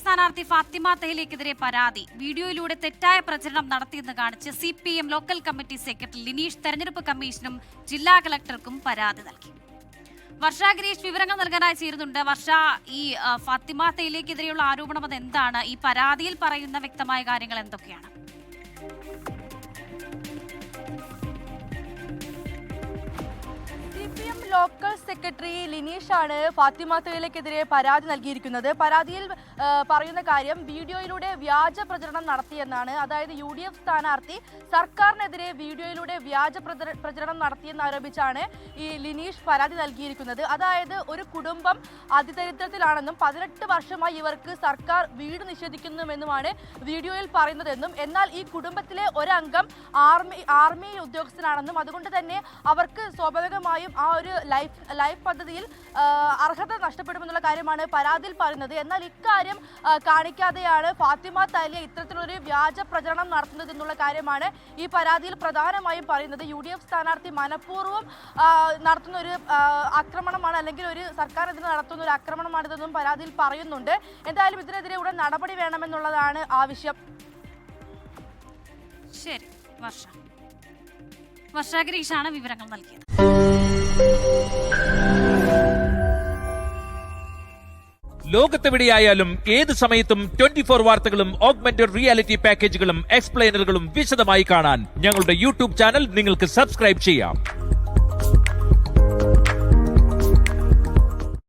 സ്ഥാനാർത്ഥി ഫാത്തിമ തെഹ്ലിക്കെതിരെ പരാതി. വീഡിയോയിലൂടെ തെറ്റായ പ്രചരണം നടത്തിയെന്ന് കാണിച്ച് CPM local committee secretary Lineesh തെരഞ്ഞെടുപ്പ് കമ്മീഷനും ജില്ലാ കളക്ടർക്കും പരാതി നൽകി. വർഷ ഗിരീഷ് വിവരങ്ങൾ നൽകാനായി ചേരുന്നുണ്ട്. വർഷ, ഈ ഫാത്തിമ തെഹ്ലിക്കെതിരെയുള്ള ആരോപണം അതെന്താണ്? ഈ പരാതിയിൽ പറയുന്ന വ്യക്തമായ കാര്യങ്ങൾ എന്തൊക്കെയാണ്? CPM ലോക്കൽ സെക്രട്ടറി ലിനീഷാണ് ഫാത്തിമ തെഹ്ലിക്കെതിരെ പരാതി നൽകിയിരിക്കുന്നത്. പരാതിയിൽ പറയുന്ന കാര്യം വീഡിയോയിലൂടെ വ്യാജ പ്രചരണം നടത്തിയെന്നാണ്. അതായത് UDF സ്ഥാനാർത്ഥി സർക്കാരിനെതിരെ വീഡിയോയിലൂടെ വ്യാജ പ്രചരണം നടത്തിയെന്നാരോപിച്ചാണ് ഈ ലിനീഷ് പരാതി നൽകിയിരിക്കുന്നത്. അതായത് ഒരു കുടുംബം അതിദരിദ്രത്തിലാണെന്നും 18 വർഷമായി ഇവർക്ക് സർക്കാർ വീട് നിഷേധിക്കുന്നുമെന്നുമാണ് വീഡിയോയിൽ പറയുന്നതെന്നും, എന്നാൽ ഈ കുടുംബത്തിലെ ഒരംഗം ആർമി ഉദ്യോഗസ്ഥനാണെന്നും അതുകൊണ്ട് തന്നെ അവർക്ക് സ്വാഭാവികമായും ആ ഒരു ലൈഫ് പദ്ധതിയിൽ അർഹത നഷ്ടപ്പെടുമെന്നുള്ള കാര്യമാണ് പരാതിയിൽ പറയുന്നത്. എന്നാൽ ഇക്കാര്യം കാണിക്കാതെയാണ് ഫാത്തിമ തെഹ്ലി ഇത്തരത്തിലൊരു വ്യാജ പ്രചരണം നടത്തുന്നത് എന്നുള്ള കാര്യമാണ് ഈ പരാതിയിൽ പ്രധാനമായും പറയുന്നത്. UDF സ്ഥാനാർത്ഥി മനഃപൂർവ്വം നടത്തുന്ന ഒരു ആക്രമണമാണ്, അല്ലെങ്കിൽ ഒരു സർക്കാരിനെതിരെ നടത്തുന്ന ഒരു ആക്രമണമാണിതെന്നും പരാതിയിൽ പറയുന്നുണ്ട്. എന്തായാലും ഇതിനെതിരെ ഉടൻ നടപടി വേണമെന്നുള്ളതാണ് ആവശ്യം. ശരി, വർഷ ഗിരീഷാണ് വിവരങ്ങൾ നൽകിയത്. ലോകത്തെവിടെയായാലും ഏത് സമയത്തും 24 വാർത്തകളും ഓഗ്മെന്റഡ് റിയാലിറ്റി പാക്കേജുകളും എക്സ്പ്ലെയിനറുകളും വിശദമായി കാണാൻ ഞങ്ങളുടെ YouTube ചാനൽ നിങ്ങൾക്ക് സബ്സ്ക്രൈബ് ചെയ്യാം.